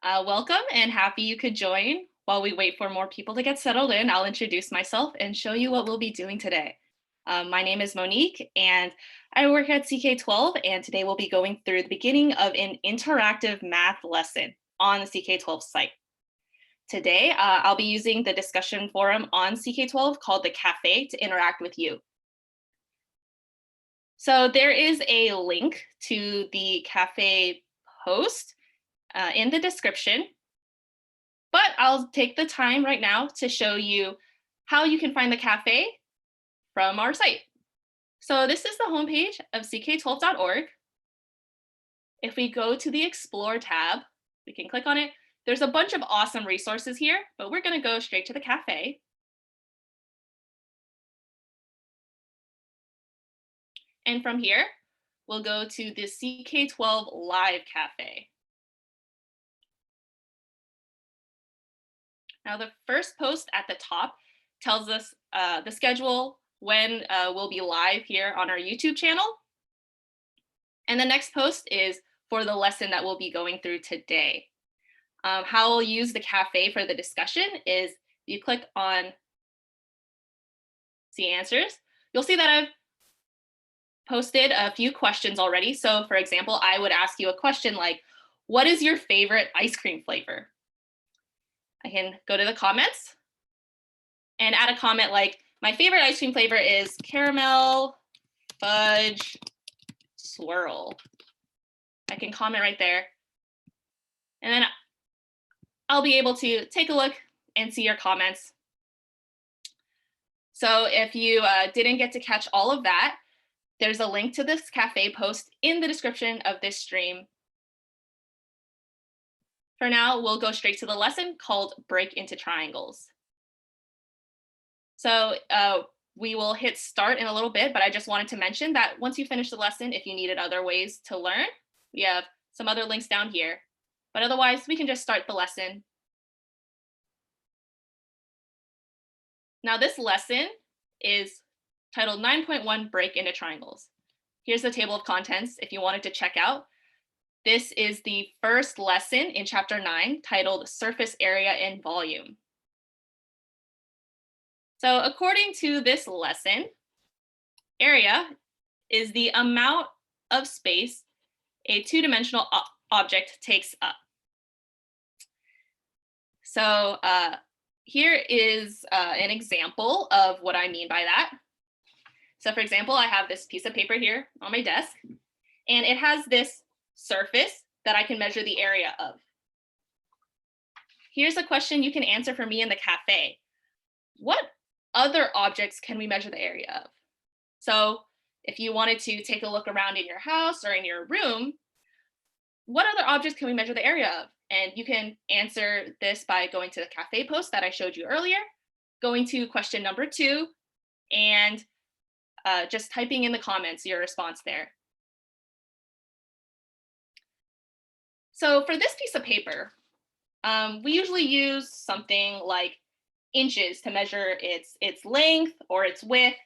Welcome and happy you could join. While we wait for more people to get settled in, I'll introduce myself and show you what we'll be doing today. My name is Monique and I work at CK-12, and today we'll be going through the beginning of an interactive math lesson on the CK-12 site. Today, I'll be using the discussion forum on CK-12 called the Cafe to interact with you. So there is a link to the Cafe post in the description, but I'll take the time right now to show you how you can find the cafe from our site. So this is the homepage of ck12.org. If we go to the Explore tab, we can click on it. There's a bunch of awesome resources here, but we're going to go straight to the cafe. And from here, we'll go to the CK12 Live Cafe. Now, the first post at the top tells us the schedule when we'll be live here on our YouTube channel. And the next post is for the lesson that we'll be going through today. How we'll use the cafe for the discussion is you click on See Answers. You'll see that I've posted a few questions already. So for example, I would ask you a question like, what is your favorite ice cream flavor? I can go to the comments and add a comment like, my favorite ice cream flavor is caramel fudge swirl. I can comment right there. And then I'll be able to take a look and see your comments. So if you didn't get to catch all of that, there's a link to this cafe post in the description of this stream. For now, we'll go straight to the lesson called Break into Triangles. So we will hit start in a little bit, but I just wanted to mention that once you finish the lesson, if you needed other ways to learn, we have some other links down here. But otherwise, we can just start the lesson. Now this lesson is titled 9.1 Break into Triangles. Here's the table of contents if you wanted to check out. This is the first lesson in chapter 9 titled Surface Area and Volume. So according to this lesson, area is the amount of space a two-dimensional object takes up. So here is an example of what I mean by that. So for example, I have this piece of paper here on my desk, and it has this surface that I can measure the area of. Here's a question you can answer for me in the cafe. What other objects can we measure the area of? So if you wanted to take a look around in your house or in your room, what other objects can we measure the area of? And you can answer this by going to the cafe post that I showed you earlier, going to question number 2, and just typing in the comments your response there. So for this piece of paper, we usually use something like inches to measure its length or its width.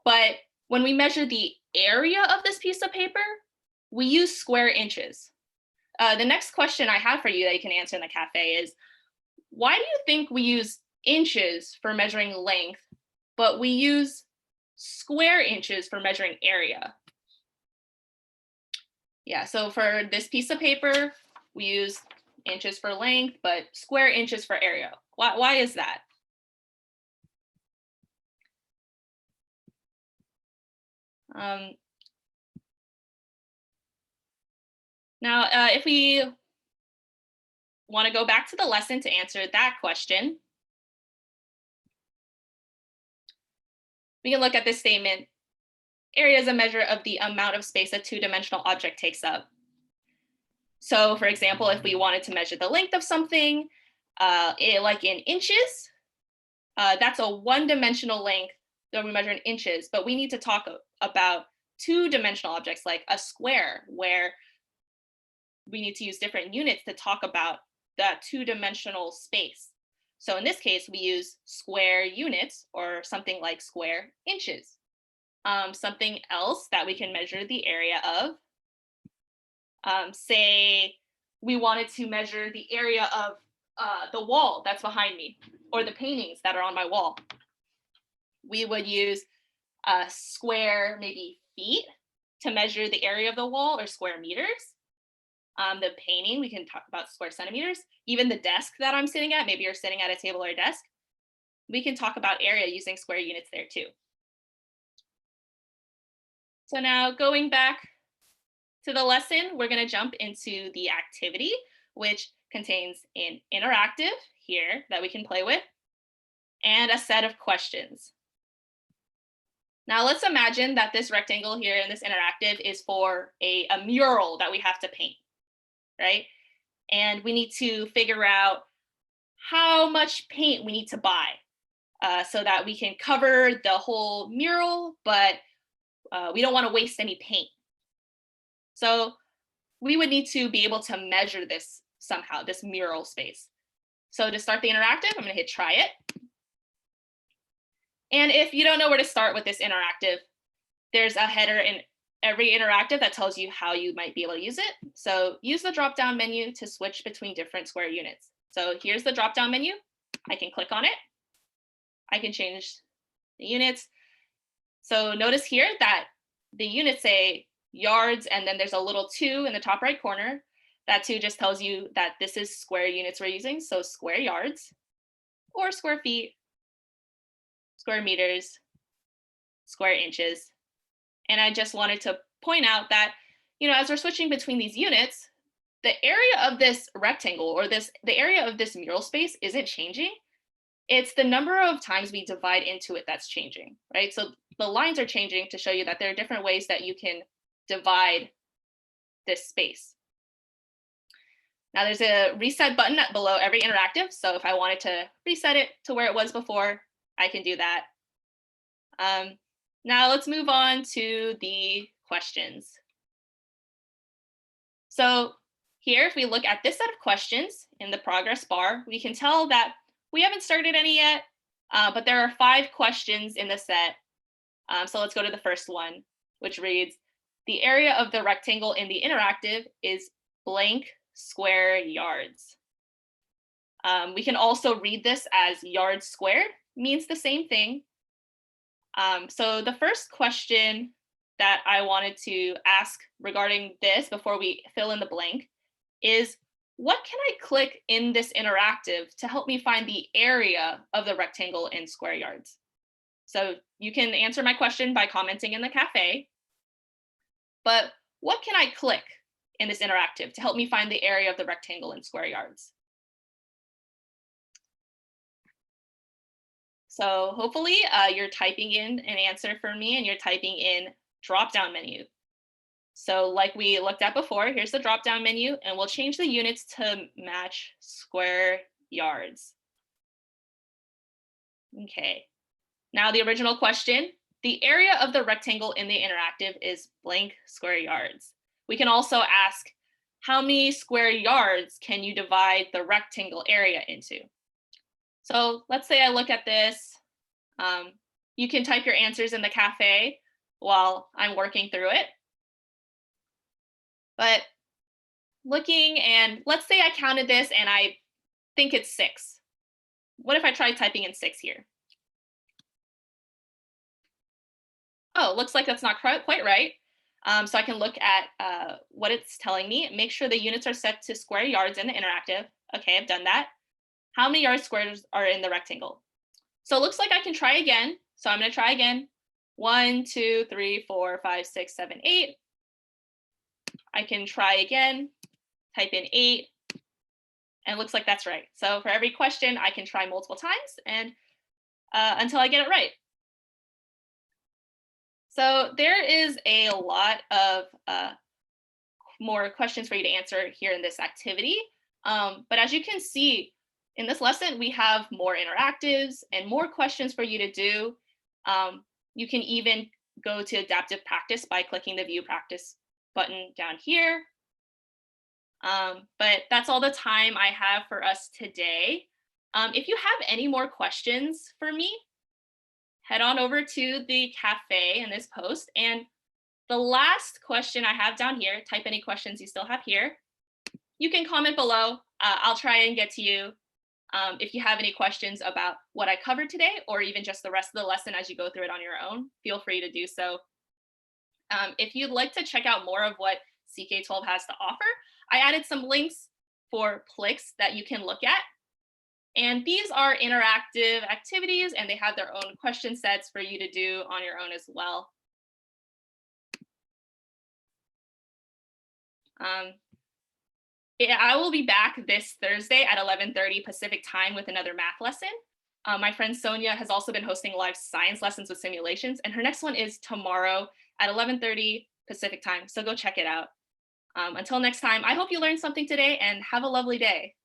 But when we measure the area of this piece of paper, we use square inches. The next question I have for you that you can answer in the cafe is, why do you think we use inches for measuring length, but we use square inches for measuring area? Yeah, so for this piece of paper, we use inches for length, but square inches for area. Why is that? Now, if we want to go back to the lesson to answer that question, we can look at this statement. Area is a measure of the amount of space a two-dimensional object takes up. So for example, if we wanted to measure the length of something, like in inches, that's a one-dimensional length that we measure in inches, but we need to talk about two-dimensional objects like a square, where we need to use different units to talk about that two-dimensional space. So in this case, we use square units, or something like square inches. Something else that we can measure the area of, say we wanted to measure the area of the wall that's behind me or the paintings that are on my wall. We would use square, maybe feet, to measure the area of the wall, or square meters. The painting, we can talk about square centimeters. Even the desk that I'm sitting at, maybe you're sitting at a table or a desk, we can talk about area using square units there too. So now going back to the lesson, we're going to jump into the activity, which contains an interactive here that we can play with and a set of questions. Now let's imagine that this rectangle here in this interactive is for a mural that we have to paint, right? And we need to figure out how much paint we need to buy so that we can cover the whole mural, but we don't want to waste any paint. So we would need to be able to measure this somehow, this mural space. So to start the interactive, I'm going to hit try it. And if you don't know where to start with this interactive, there's a header in every interactive that tells you how you might be able to use it. So use the drop-down menu to switch between different square units. So here's the drop-down menu. I can click on it. I can change the units. So notice here that the units say yards, and then there's a little 2 in the top right corner. That 2 just tells you that this is square units we're using. So square yards, or square feet, square meters, square inches. And I just wanted to point out that, as we're switching between these units, the area of this rectangle, or the area of this mural space, isn't changing. It's the number of times we divide into it that's changing, right? So the lines are changing to show you that there are different ways that you can divide this space. Now there's a reset button below every interactive. So if I wanted to reset it to where it was before, I can do that. Now let's move on to the questions. So here, if we look at this set of questions in the progress bar, we can tell that we haven't started any yet, but there are 5 questions in the set. So let's go to the first one, which reads, the area of the rectangle in the interactive is blank square yards. We can also read this as yards squared, means the same thing. So the first question that I wanted to ask regarding this before we fill in the blank is, what can I click in this interactive to help me find the area of the rectangle in square yards? So you can answer my question by commenting in the cafe, but what can I click in this interactive to help me find the area of the rectangle in square yards? So hopefully you're typing in an answer for me, and you're typing in drop-down menu. So like we looked at before, here's the drop-down menu, and we'll change the units to match square yards. Okay, now the original question, the area of the rectangle in the interactive is blank square yards. We can also ask, how many square yards can you divide the rectangle area into? So let's say I look at this. You can type your answers in the cafe while I'm working through it. But looking, and let's say I counted this and I think it's 6. What if I try typing in 6 here? Oh, looks like that's not quite right. So I can look at what it's telling me. Make sure the units are set to square yards in the interactive. Okay, I've done that. How many yard squares are in the rectangle? So it looks like I can try again. So I'm going to try again. 1, 2, 3, 4, 5, 6, 7, 8. I can try again, type in 8, and it looks like that's right. So for every question, I can try multiple times and until I get it right. So there is a lot of more questions for you to answer here in this activity. But as you can see, in this lesson, we have more interactives and more questions for you to do. You can even go to adaptive practice by clicking the view practice button down here. But that's all the time I have for us today. If you have any more questions for me, head on over to the cafe in this post. And the last question I have down here, type any questions you still have here. you can comment below. I'll try and get to you. If you have any questions about what I covered today, or even just the rest of the lesson as you go through it on your own, feel free to do so. If you'd like to check out more of what CK-12 has to offer, I added some links for Plix that you can look at. And these are interactive activities, and they have their own question sets for you to do on your own as well. I will be back this Thursday at 11:30 Pacific time with another math lesson. My friend Sonia has also been hosting live science lessons with simulations, and her next one is tomorrow at 11:30 Pacific time. So go check it out. Until next time, I hope you learned something today and have a lovely day.